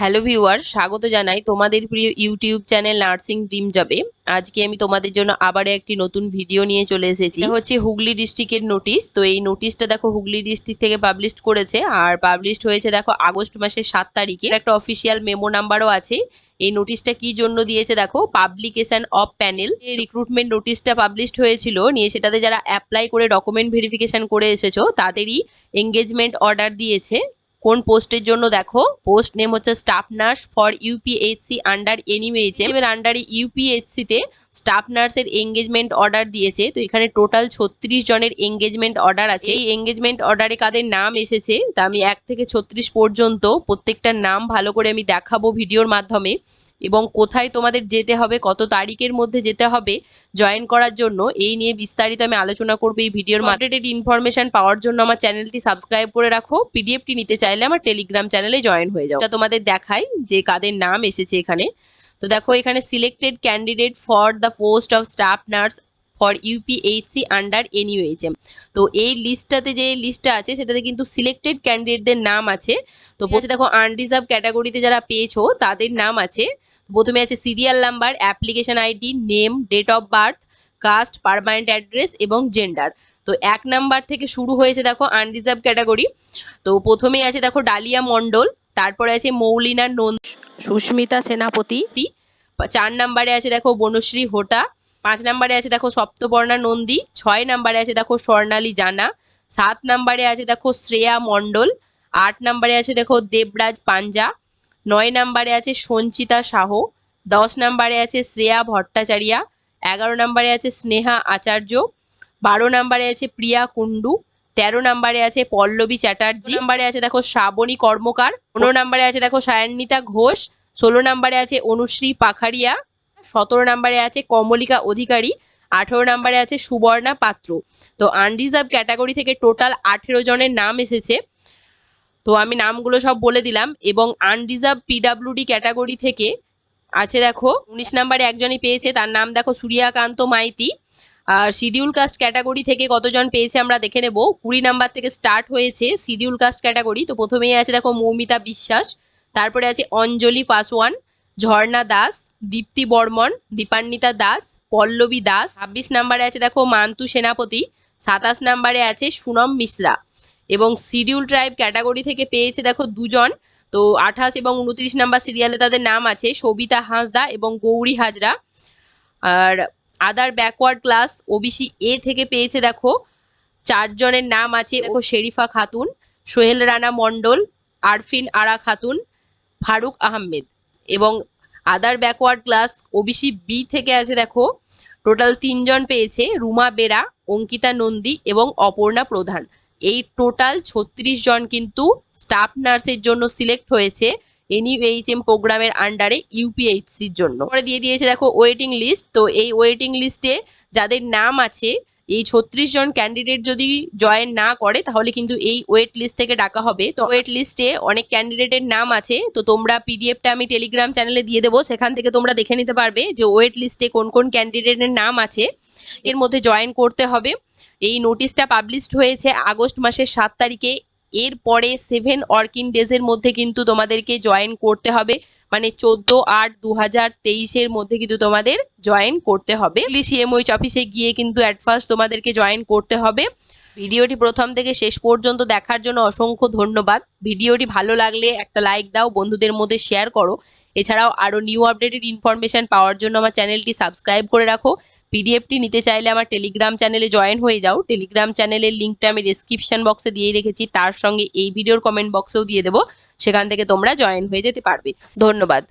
Hello viewer, স্বাগত জানাই তোমাদের প্রিয় ইউটিউব চ্যানেল নার্সিং ড্রিম জবে। আজকে আমি তোমাদের জন্য আবারও একটি নতুন ভিডিও নিয়ে চলে এসেছি। এটা হচ্ছে হুগলি ডিস্ট্রিক্টের নোটিশ। তো এই নোটিশটা দেখো হুগলি ডিস্ট্রিক্ট থেকে পাবলিশ করেছে, আর পাবলিশড হয়েছে দেখো আগস্ট মাসের 7 তারিখে। একটা অফিসিয়াল মেমো নাম্বারও আছে। এই নোটিশটা কি জন্য দিয়েছে দেখো, পাবলিকেশন অফ প্যানেল। এই রিক্রুটমেন্ট নোটিশটা পাবলিশড হয়েছিল, নিয়ে সেটাতে যারা অ্যাপ্লাই করে ডকুমেন্ট ভেরিফিকেশন করে এসেছো তাদেরই এঙ্গেজমেন্ট অর্ডার দিয়েছে। কোন পোস্টের জন্য দেখো, পোস্ট নেম হচ্ছে staff nurse for UPHC under NUHM. এবার আন্ডার ইউপিএইচসি তে স্টাফ নার্সের এঙ্গেজমেন্ট অর্ডার দিয়েছে। তো এখানে টোটাল 36 জনের এঙ্গেজমেন্ট অর্ডার আছে। এই এঙ্গেজমেন্ট অর্ডারে কাদের নাম এসেছে তা আমি 1 থেকে 36 পর্যন্ত প্রত্যেকটার নাম ভালো করে আমি দেখাবো ভিডিওর মাধ্যমে, এবং কোথায় তোমাদের যেতে হবে, কত তারিখের মধ্যে যেতে হবে জয়েন করার জন্য, এই নিয়ে বিস্তারিত আমি আলোচনা করবো এই ভিডিওর আপডেটেড ইনফরমেশন পাওয়ার জন্য আমার চ্যানেলটি সাবস্ক্রাইব করে রাখো। পিডিএফটি নিতে চাইলে আমার টেলিগ্রাম চ্যানেলে জয়েন হয়ে যাও। এটা তোমাদের দেখাই যে কাদের নাম এসেছে এখানে। তো দেখো এখানে selected candidate for the post of staff nurse for UPHC under NUHM. তো এই লিস্টটাতে যে লিস্টটা আছে সেটাতে কিন্তু সিলেক্টেড ক্যান্ডিডেটদের নাম আছে। তো দেখো আনরিজার্ভ ক্যাটাগরিতে যারা পেয়েছো তাদের নাম আছে। প্রথমে আছে serial number, application ID, name, date of birth, caste, permanent address এবং জেন্ডার। তো 1 নাম্বার থেকে শুরু হয়েছে দেখো আনরিজার্ভ ক্যাটাগরি। তো প্রথমেই আছে দেখো ডালিয়া মণ্ডল, তারপরে আছে মৌলিনা নন্দী, সুস্মিতা সেনাপতি। 4 নাম্বারে আছে দেখো বনশ্রী হোটা। 5 নাম্বারে আছে দেখো সপ্তবর্ণা নন্দী। 6 নাম্বারে আছে দেখো স্বর্ণালী জানা। 7 নাম্বারে আছে দেখো শ্রেয়া মণ্ডল। 8 নাম্বারে আছে দেখো দেবরাজ পাঞ্জা। 9 নাম্বারে আছে সঞ্চিতা সাহ। 10 নাম্বারে আছে শ্রেয়া ভট্টাচার্যা। 11 নাম্বারে আছে স্নেহা আচার্য। 12 নাম্বারে আছে প্রিয়া কুন্ডু। 13 নাম্বারে আছে পল্লবী চ্যাটার্জি। নাম্বারে আছে দেখো শ্রাবণী কর্মকার। 15 নাম্বারে আছে দেখো সায়ন্বিতা ঘোষ। 16 নাম্বারে আছে অনুশ্রী পাখারিয়া। 17 নাম্বারে আছে কমলিকা অধিকারী। 18 নাম্বারে আছে সুবর্ণা পাত্র। তো আনরিজার্ভ ক্যাটাগরি থেকে টোটাল 18 জনের নাম এসেছে। তো আমি নামগুলো সব বলে দিলাম। এবং আনরিজার্ভ পিডাব্লিউডি ক্যাটাগরি থেকে আছে দেখো 19 নাম্বারে একজনই পেয়েছে, তার নাম দেখো সূর্যকান্ত মাইতি। আর শিডিউল কাস্ট ক্যাটাগরি থেকে কতজন পেয়েছে আমরা দেখে নেব। 20 নাম্বার থেকে স্টার্ট হয়েছে শিডিউল কাস্ট ক্যাটাগরি। তো প্রথমেই আছে দেখো মৌমিতা বিশ্বাস, তারপরে আছে অঞ্জলি পাসওয়ান, ঝর্ণা দাস, দীপ্তি বর্মন, দীপান্বিতা দাস, পল্লবী দাস। 26 নাম্বারে আছে দেখো মান্তু সেনাপতি। 27 নাম্বারে আছে সুনম মিশ্রা। এবং শিডিউল ট্রাইব ক্যাটাগরি থেকে পেয়েছে দেখো 2 জন। তো 28 এবং 29 নাম্বার সিরিয়ালে তাদের নাম আছে সবিতা হাঁসদা এবং গৌরী হাজরা। আর আদার ব্যাকওয়ার্ড ক্লাস ওবিসি এ থেকে পেয়েছে দেখো 4 জনের নাম আছে দেখো শেরিফা খাতুন, সোহেল রানা মণ্ডল, আরফিন আরা খাতুন, ফারুক আহমেদ। এবং other backward class OBC B থেকে আছে দেখো টোটাল 3 জন পেয়েছে, রুমা বেরা, অঙ্কিতা নন্দী এবং অপর্ণা প্রধান। এই টোটাল 36 জন কিন্তু স্টাফ নার্সের জন্য সিলেক্ট হয়েছে এনইউএইচএম প্রোগ্রামের আন্ডারে ইউপিএইচসির জন্য। পরে দিয়ে দিয়েছে দেখো ওয়েটিং লিস্ট। তো এই ওয়েটিং লিস্টে যাদের নাম আছে, এই 36 জন ক্যান্ডিডেট যদি জয়েন না করে তাহলে কিন্তু এই ওয়েট লিস্ট থেকে ডাকা হবে। তো ওয়েট লিস্টে অনেক ক্যান্ডিডেটের নাম আছে। তো তোমরা পিডিএফটা আমি টেলিগ্রাম চ্যানেলে দিয়ে দেবো, সেখান থেকে তোমরা দেখে নিতে পারবে যে ওয়েট লিস্টে কোন কোন ক্যান্ডিডেটের নাম আছে, এর মধ্যে জয়েন করতে হবে। এই নোটিশটা পাবলিশড হয়েছে আগস্ট মাসের 7 তারিখে। এরপরে 7 ওয়ার্কিং ডেজের মধ্যে কিন্তু তোমাদেরকে জয়েন করতে হবে, মানে 14/8/2023 মধ্যে কিন্তু তোমাদের জয়েন করতে হবে। সিএমওইচ অফিসে গিয়ে কিন্তু অ্যাট ফার্স্ট তোমাদেরকে জয়েন করতে হবে। ভিডিওটি প্রথম থেকে শেষ পর্যন্ত দেখার জন্য অসংখ্য ধন্যবাদ। ভিডিওটি ভালো লাগলে একটা লাইক দাও, বন্ধুদের মধ্যে শেয়ার করো। এছাড়াও আরও নিউ আপডেটেড ইনফরমেশন পাওয়ার জন্য আমার চ্যানেলটি সাবস্ক্রাইব করে রাখো। পিডিএফটি নিতে চাইলে আমার টেলিগ্রাম চ্যানেলে জয়েন হয়ে যাও। টেলিগ্রাম চ্যানেলের লিঙ্কটা আমি ডেসক্রিপশন বক্সে দিয়ে রেখেছি, তার সঙ্গে এই ভিডিওর কমেন্ট বক্সেও দিয়ে দেবো, সেখান থেকে তোমরা জয়েন হয়ে যেতে পারবে। ধন্যবাদ।